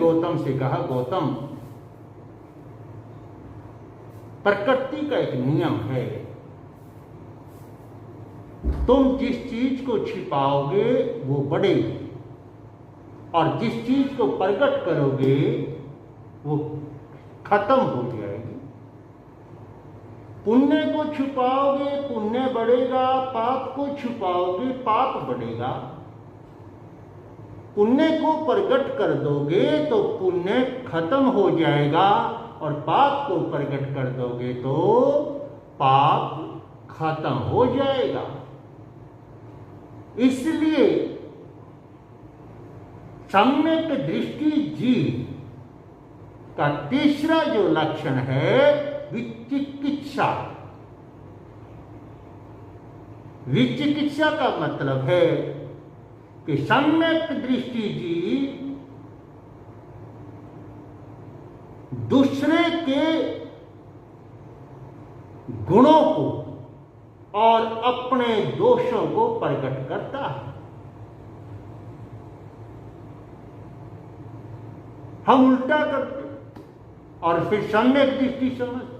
गौतम से कहा, गौतम, प्रकृति का एक नियम है, तुम जिस चीज को छिपाओगे वो बढ़ेगी और जिस चीज को प्रकट करोगे वो खत्म हो जाएगी। पुण्य को छुपाओगे पुण्य बढ़ेगा, पाप को छुपाओगे पाप बढ़ेगा। पुण्य को प्रकट कर दोगे तो पुण्य खत्म हो जाएगा और पाप को प्रकट कर दोगे तो पाप खत्म हो जाएगा। इसलिए सम्यक दृष्टि जीव का तीसरा जो लक्षण है विचिकित्सा। विचिकित्सा का मतलब है कि सम्यक दृष्टि जीव दूसरे के गुणों को और अपने दोषों को प्रकट करता है। हम उल्टा करते और फिर सम्यक दृष्टि समझते।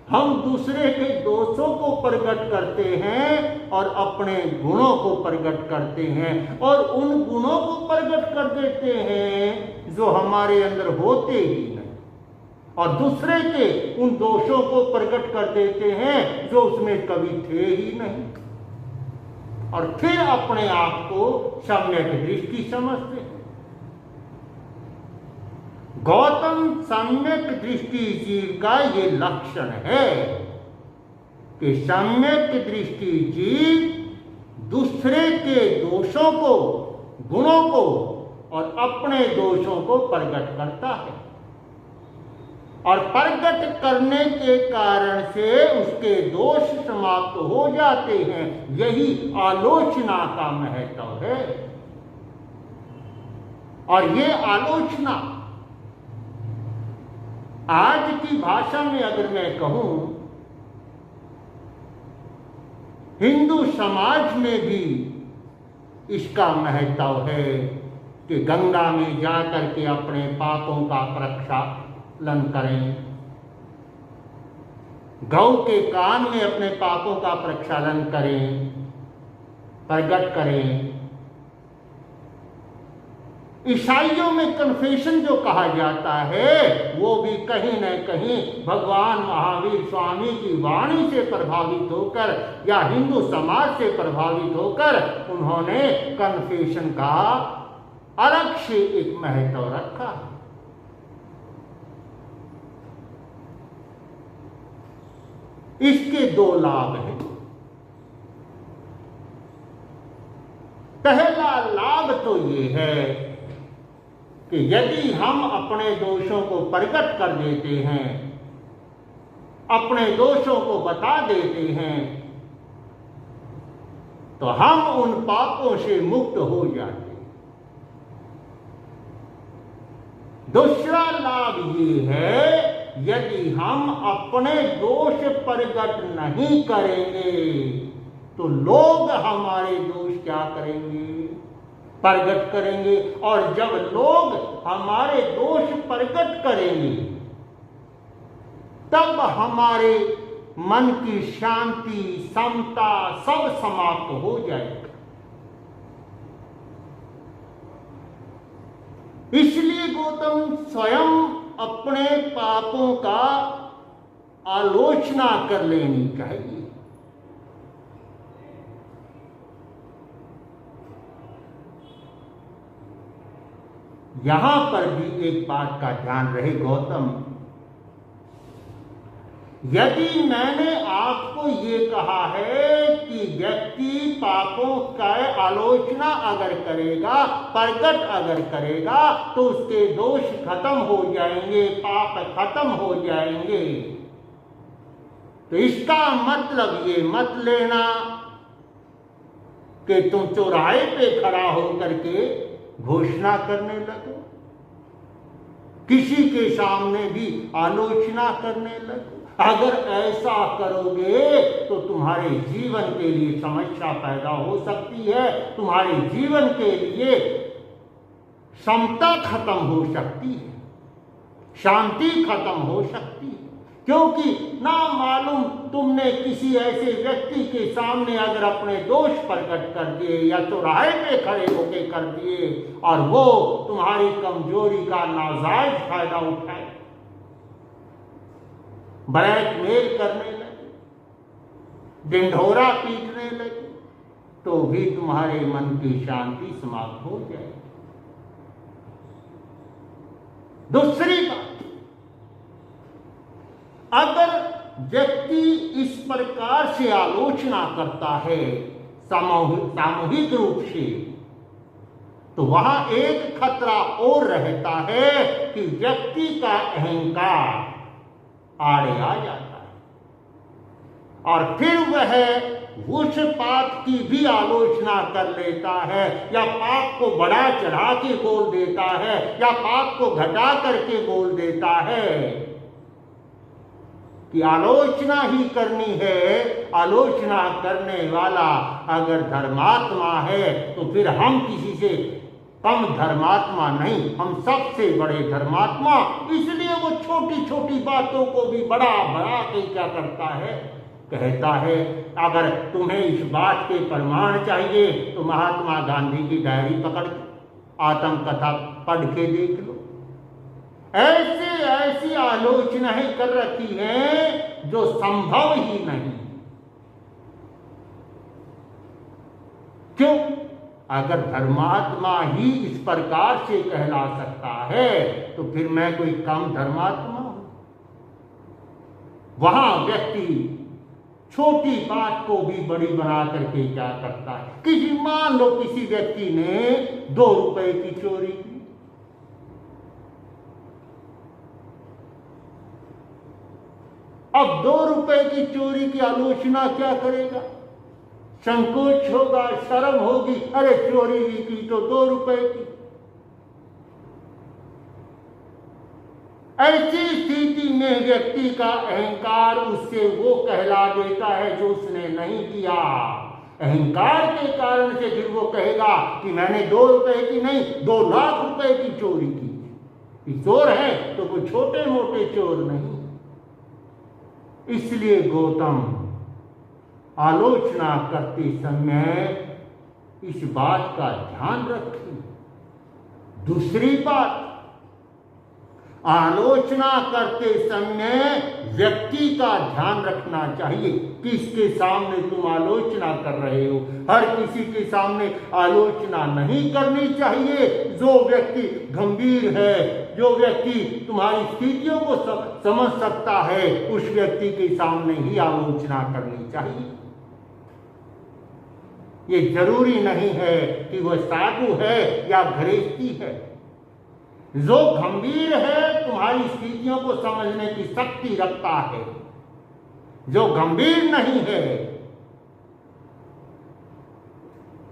हम दूसरे के दोषों को प्रकट करते हैं और अपने गुणों को प्रकट करते हैं और उन गुणों को प्रकट कर देते हैं जो हमारे अंदर होते ही नहीं, और दूसरे के उन दोषों को प्रकट कर देते हैं जो उसमें कभी थे ही नहीं, और फिर अपने आप को सम्यक दृष्टि समझते हैं। गौतम सम्यक दृष्टि जीव का ये लक्षण है कि सम्यक दृष्टि जीव दूसरे के दोषों को, गुणों को और अपने दोषों को प्रकट करता है और प्रकट करने के कारण से उसके दोष समाप्त हो जाते हैं। यही आलोचना का महत्व है। और ये आलोचना आज की भाषा में अगर मैं कहूं, हिंदू समाज में भी इसका महत्व है कि गंगा में जाकर के अपने पापों का प्रक्षालन करें, गौ के कान में अपने पापों का प्रक्षालन करें, प्रकट करें। ईसाइयों में कन्फेशन जो कहा जाता है वो भी कहीं न कहीं भगवान महावीर स्वामी की वाणी से प्रभावित होकर या हिंदू समाज से प्रभावित होकर उन्होंने कन्फेशन का अलग से एक महत्व रखा। इसके दो लाभ हैं। पहला लाभ तो ये है कि यदि हम अपने दोषों को प्रकट कर देते हैं, अपने दोषों को बता देते हैं, तो हम उन पापों से मुक्त हो जाते हैं। दूसरा लाभ ये है, यदि हम अपने दोष प्रकट नहीं करेंगे तो लोग हमारे दोष क्या करेंगे? प्रकट करेंगे। और जब लोग हमारे दोष प्रकट करेंगे तब हमारे मन की शांति, समता सब समाप्त हो जाएगा। इसलिए गौतम स्वयं अपने पापों का आलोचना कर लेनी चाहिए। यहां पर भी एक बात का ध्यान रहे गौतम, यदि मैंने आपको ये कहा है कि व्यक्ति पापों का आलोचना अगर करेगा, प्रकट अगर करेगा तो उसके दोष खत्म हो जाएंगे, पाप खत्म हो जाएंगे, तो इसका मतलब ये मत लेना कि तुम चौराहे पे खड़ा होकर के घोषणा करने लगो, किसी के सामने भी आलोचना करने लगो। अगर ऐसा करोगे तो तुम्हारे जीवन के लिए समस्या पैदा हो सकती है, तुम्हारे जीवन के लिए समता खत्म हो सकती है, शांति खत्म हो सकती है। क्योंकि ना मालूम तुमने किसी ऐसे व्यक्ति के सामने अगर अपने दोष प्रकट कर दिए या चौराहे पे खड़े होके कर दिए और वो तुम्हारी कमजोरी का नाजायज फायदा उठाए, ब्लैकमेल करने लगे, ढिंढोरा पीटने लगे, तो भी तुम्हारे मन की शांति समाप्त हो जाएगी। दूसरी बात, अगर व्यक्ति इस प्रकार से आलोचना करता है सामूहिक रूप से, तो वहां एक खतरा और रहता है कि व्यक्ति का अहंकार आड़े आ जाता है और फिर वह उस पाप की भी आलोचना कर लेता है या पाप को बढ़ा चढ़ा के बोल देता है या पाप को घटा करके बोल देता है कि आलोचना ही करनी है। आलोचना करने वाला अगर धर्मात्मा है तो फिर हम किसी से कम धर्मात्मा नहीं, हम सबसे बड़े धर्मात्मा। इसलिए वो छोटी छोटी बातों को भी बड़ा बड़ा के क्या करता है, कहता है। अगर तुम्हें इस बात के प्रमाण चाहिए तो महात्मा गांधी की डायरी पकड़ आत्मकथा पढ़ के देख लो। ऐसी आलोचनाएं कर रखी हैं जो संभव ही नहीं। क्यों? अगर धर्मात्मा ही इस प्रकार से कहला सकता है तो फिर मैं कोई कम धर्मात्मा हूं? वहां व्यक्ति छोटी बात को भी बड़ी बना करके क्या करता है। मान लो किसी व्यक्ति ने 2 रुपए की चोरी की, अब 2 रुपए की चोरी की आलोचना क्या करेगा? संकोच होगा, शर्म होगी, अरे चोरी भी की तो 2 रुपए की। ऐसी स्थिति में व्यक्ति का अहंकार उससे वो कहला देता है जो उसने नहीं किया। अहंकार के कारण से फिर वो कहेगा कि मैंने 2 रुपए की नहीं 2 लाख रुपए की चोरी की। चोर है तो कोई छोटे मोटे चोर नहीं। इसलिए गौतम आलोचना करते समय इस बात का ध्यान रखें। दूसरी बात, आलोचना करते समय व्यक्ति का ध्यान रखना चाहिए किसके सामने तुम आलोचना कर रहे हो। हर किसी के सामने आलोचना नहीं करनी चाहिए। जो व्यक्ति गंभीर है, जो व्यक्ति तुम्हारी स्थितियों को समझ सकता है, उस व्यक्ति के सामने ही आलोचना करनी चाहिए। ये जरूरी नहीं है कि वह साधु है या गृहस्थी है। जो गंभीर है, तुम्हारी स्थितियों को समझने की शक्ति रखता है। जो गंभीर नहीं है,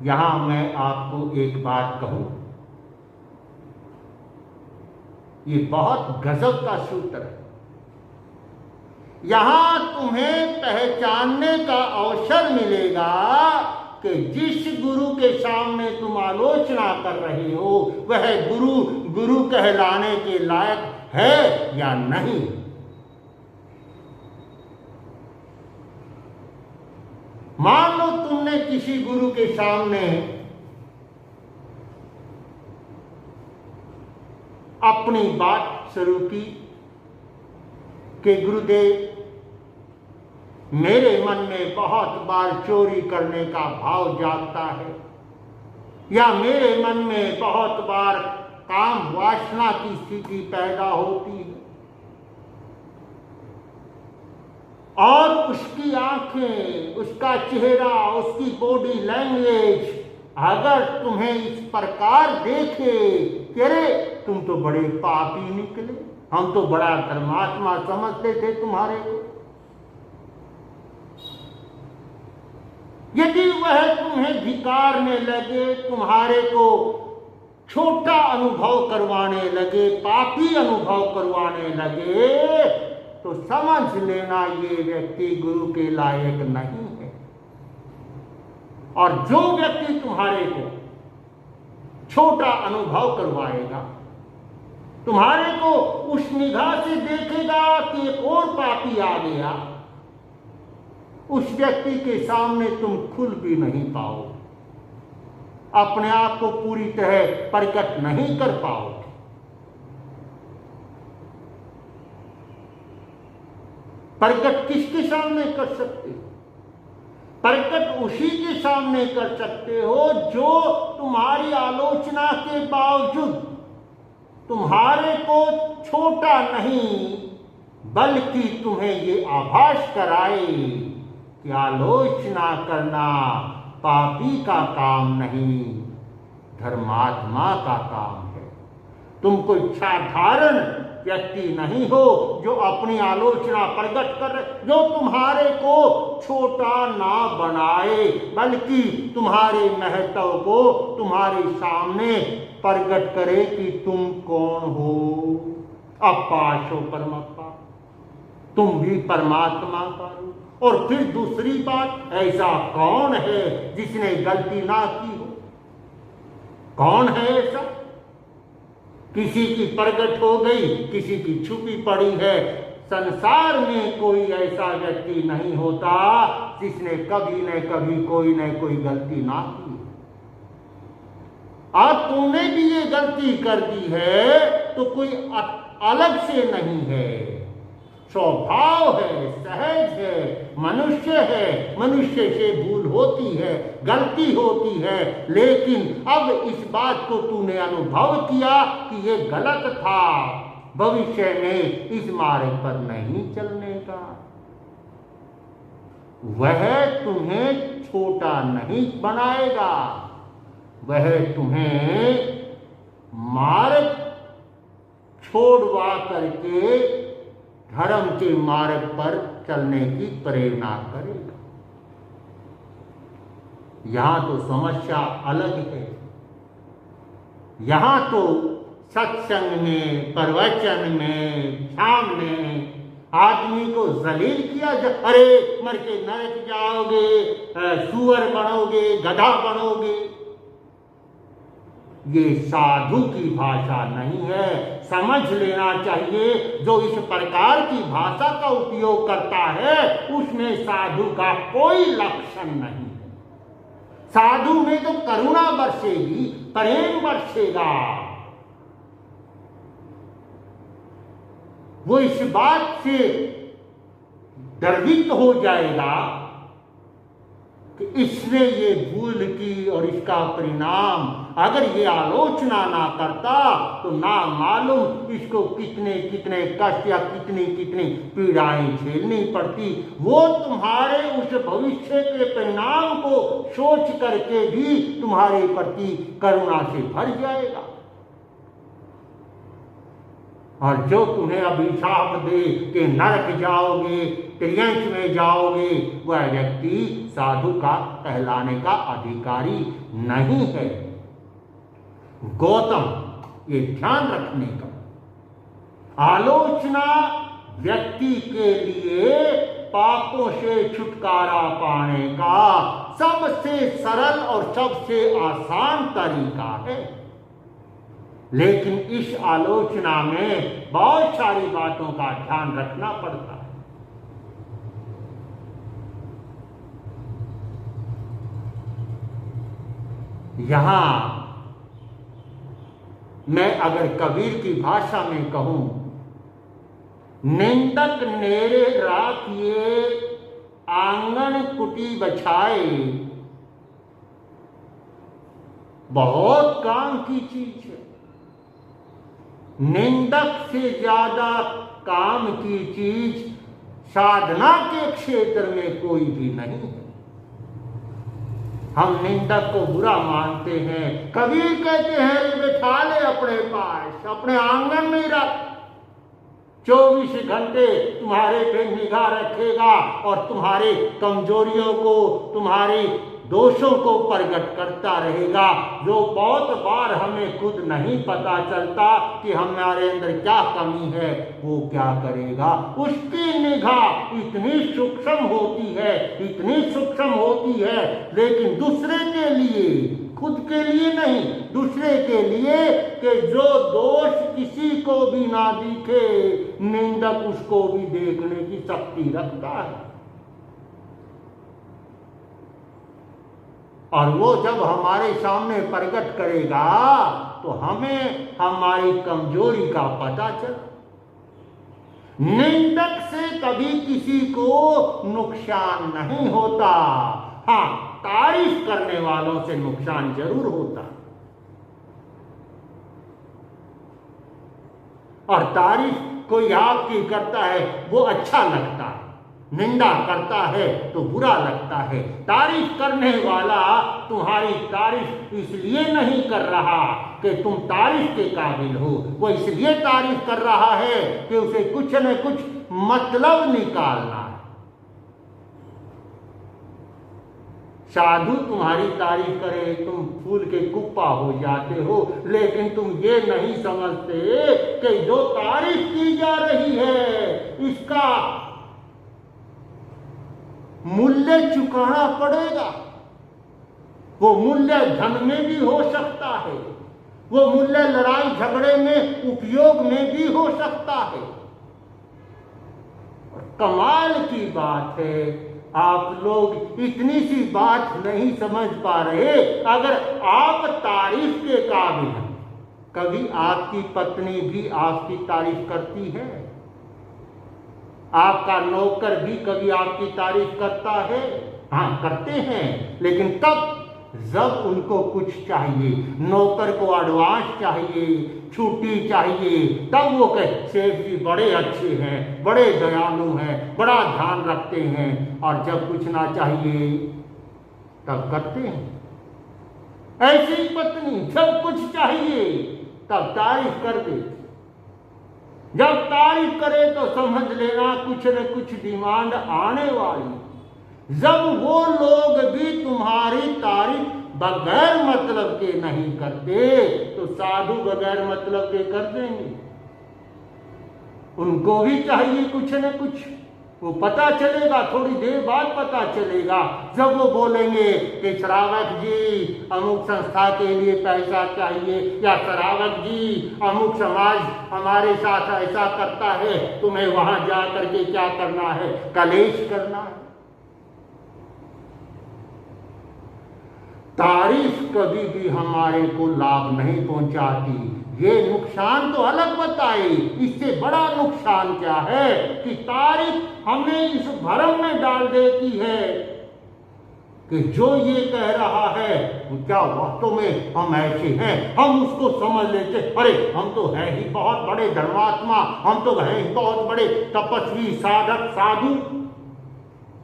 यहां मैं आपको एक बात कहूं, ये बहुत गजब का सूत्र है। यहां तुम्हें पहचानने का अवसर मिलेगा कि जिस गुरु के सामने तुम आलोचना कर रहे हो वह गुरु कहलाने के लायक है या नहीं। मान लो तुमने किसी गुरु के सामने अपनी बात शुरू की कि गुरुदेव, मेरे मन में बहुत बार चोरी करने का भाव जागता है, या मेरे मन में बहुत बार काम वासना की स्थिति पैदा होती है, और उसकी आंखें, उसका चेहरा, उसकी बॉडी लैंग्वेज अगर तुम्हें इस प्रकार देखे कि अरे तुम तो बड़े पापी निकले, हम तो बड़ा धर्मात्मा समझते थे तुम्हारे को, यदि वह तुम्हें धिक्कारने लगे, तुम्हारे को छोटा अनुभव करवाने लगे, पापी अनुभव करवाने लगे, तो समझ लेना ये व्यक्ति गुरु के लायक नहीं है। और जो व्यक्ति तुम्हारे को छोटा अनुभव करवाएगा। तुम्हारे को उस निगाह से देखेगा कि एक और पापी आ गया। उस व्यक्ति के सामने तुम खुल भी नहीं पाओ, अपने आप को पूरी तरह प्रकट नहीं कर पाओ। प्रकट किसके सामने कर सकते हो? प्रकट उसी के सामने कर सकते हो जो तुम्हारी आलोचना के बावजूद तुम्हारे को छोटा नहीं, बल्कि तुम्हें ये आभास कराए कि आलोचना करना पापी का काम नहीं, धर्मात्मा का काम है। तुम कोई साधारण व्यक्ति नहीं हो जो अपनी आलोचना प्रकट कर रहे, जो तुम्हारे को छोटा ना बनाए, बल्कि तुम्हारे महत्व को तुम्हारे सामने प्रकट करे कि तुम कौन हो। अपाशो परमात्मा, तुम भी परमात्मा का रूप। और फिर दूसरी बात, ऐसा कौन है जिसने गलती ना की हो? कौन है ऐसा? किसी की प्रकट हो गई, किसी की छुपी पड़ी है। संसार में कोई ऐसा व्यक्ति नहीं होता जिसने कभी न कभी कोई न कोई गलती ना की। अब तूने भी ये गलती कर दी है तो कोई अलग से नहीं है, स्वभाव है, सहज है, मनुष्य है। मनुष्य से भूल होती है, गलती होती है, लेकिन अब इस बात को तूने अनुभव किया कि ये गलत था, भविष्य में इस मार्ग पर नहीं चलने का। वह तुम्हें छोटा नहीं बनाएगा, वह तुम्हें मार्ग छोड़वा करके धर्म के मार्ग पर चलने की प्रेरणा करेगा। यहां तो समस्या अलग है। यहां तो सत्संग में, प्रवचन में, सामने आदमी को जलील किया जा, अरे मर के नरक जाओगे, सुअर बनोगे, गधा बनोगे। ये साधु की भाषा नहीं है, समझ लेना चाहिए। जो इस प्रकार की भाषा का उपयोग करता है उसमें साधु का कोई लक्षण नहीं है। साधु में तो करुणा बरसेगी, प्रेम बरसेगा। वो इस बात से गर्वित हो जाएगा कि इसने ये भूल की और इसका परिणाम, अगर ये आलोचना ना करता तो ना मालूम इसको कितने कितने कष्ट या कितनी कितनी पीड़ाएं झेलनी पड़ती। वो तुम्हारे उस भविष्य के परिणाम को सोच करके भी तुम्हारे प्रति करुणा से भर जाएगा। और जो तुम्हें अभिशाप दे कि नरक जाओगे, त्रियंश में जाओगे, वह व्यक्ति साधु का कहलाने का अधिकारी नहीं है। गौतम, ये ध्यान रखने का, आलोचना व्यक्ति के लिए पापों से छुटकारा पाने का सबसे सरल और सबसे आसान तरीका है। लेकिन इस आलोचना में बहुत सारी बातों का ध्यान रखना पड़ता है। यहां मैं अगर कबीर की भाषा में कहूं, निंदक नेरे राखिए आंगन कुटी बछाए, बहुत काम की चीज है। निंदक से ज्यादा काम की चीज साधना के क्षेत्र में कोई भी नहीं है। हम निंदक को बुरा मानते हैं। कबीर कहते हैं ये बिठा ले अपने पास, अपने आंगन में रख, 24 घंटे तुम्हारे पे निगाह रखेगा और तुम्हारे कमजोरियों को, तुम्हारे दोषों को प्रकट करता रहेगा। जो बहुत बार हमें खुद नहीं पता चलता कि हमारे अंदर क्या कमी है, वो क्या करेगा। उसकी निगाह इतनी सूक्ष्म होती है, इतनी सूक्ष्म होती है, लेकिन दूसरे के लिए खुद के लिए नहीं, दूसरे के लिए, कि जो दोष किसी को भी ना दिखे, निंदक उसको भी देखने की शक्ति रखता है। और वो जब हमारे सामने प्रकट करेगा तो हमें हमारी कमजोरी का पता चला। निंदक से कभी किसी को नुकसान नहीं होता, हाँ, तारीफ करने वालों से नुकसान जरूर होता। और तारीफ कोई आपकी करता है वो अच्छा लगता है, निंदा करता है तो बुरा लगता है। तारीफ करने वाला तुम्हारी तारीफ इसलिए नहीं कर रहा कि तुम तारीफ के काबिल हो, वो इसलिए तारीफ कर रहा है कि उसे कुछ न कुछ मतलब निकालना है। साधु तुम्हारी तारीफ करे, तुम फूल के कुप्पा हो जाते हो, लेकिन तुम ये नहीं समझते कि जो तारीफ की जा रही है इसका मूल्य चुकाना पड़ेगा। वो मूल्य धन में भी हो सकता है, वो मूल्य लड़ाई झगड़े में उपयोग में भी हो सकता है। कमाल की बात है, आप लोग इतनी सी बात नहीं समझ पा रहे। अगर आप तारीफ के काबिल हैं, कभी आपकी पत्नी भी आपकी तारीफ करती है, आपका नौकर भी कभी आपकी तारीफ करता है, हाँ करते हैं, लेकिन कब? जब उनको कुछ चाहिए, नौकर को एडवांस चाहिए, छुट्टी चाहिए, तब वो कहे सेठ जी बड़े अच्छे हैं, बड़े दयालु हैं, बड़ा ध्यान रखते हैं। और जब कुछ ना चाहिए तब करते हैं। ऐसी पत्नी जब कुछ चाहिए तब तारीफ कर देती, जब तारीफ करे तो समझ लेना कुछ न कुछ डिमांड आने वाली। जब वो लोग भी तुम्हारी तारीफ बगैर मतलब के नहीं करते तो साधु बगैर मतलब के कर देंगे। उनको भी चाहिए कुछ न कुछ, वो पता चलेगा, थोड़ी देर बाद पता चलेगा। जब वो बोलेंगे कि श्रावक जी अमुक संस्था के लिए पैसा चाहिए, या श्रावक जी अमुक समाज हमारे साथ ऐसा करता है, तुम्हें वहां जा करके क्या करना है? कलेश करना है। तारीफ कभी भी हमारे को लाभ नहीं पहुंचाती। ये नुकसान तो अलग बताए, इससे बड़ा नुकसान क्या है कि तारीफ हमें इस भ्रम में डाल देती है कि जो ये कह रहा है वो क्या वास्तव में हम ऐसे हैं। हम उसको समझ लेते, अरे हम तो हैं ही बहुत बड़े धर्मात्मा, हम तो हैं ही बहुत बड़े तपस्वी साधक साधु।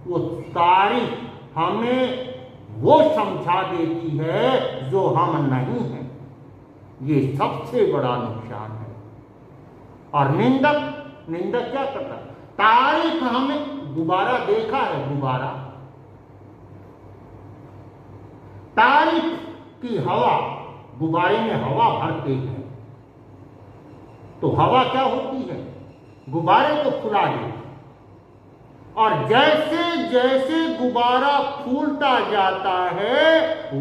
वो तारीफ हमें वो समझा देती है जो हम नहीं हैं। ये सबसे बड़ा नुकसान है। और निंदक क्या करता है? तारीफ हमें, गुब्बारा देखा है, गुब्बारा, तारीफ की हवा, गुब्बारे में हवा भरते हैं तो हवा क्या होती है? गुब्बारे को फुला देती, और जैसे जैसे गुब्बारा फूलता जाता है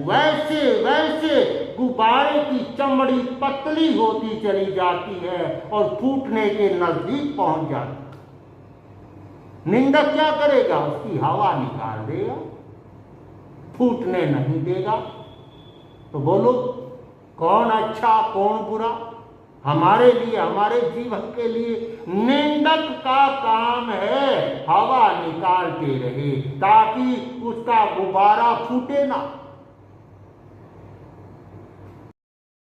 वैसे वैसे गुब्बारे की चमड़ी पतली होती चली जाती है और फूटने के नजदीक पहुंच जाती है। निंदक क्या करेगा? उसकी हवा निकाल देगा, फूटने नहीं देगा। तो बोलो कौन अच्छा कौन बुरा? हमारे लिए, हमारे जीवन के लिए निंदक का काम है हवा निकालते रहे ताकि उसका गुब्बारा फूटे ना।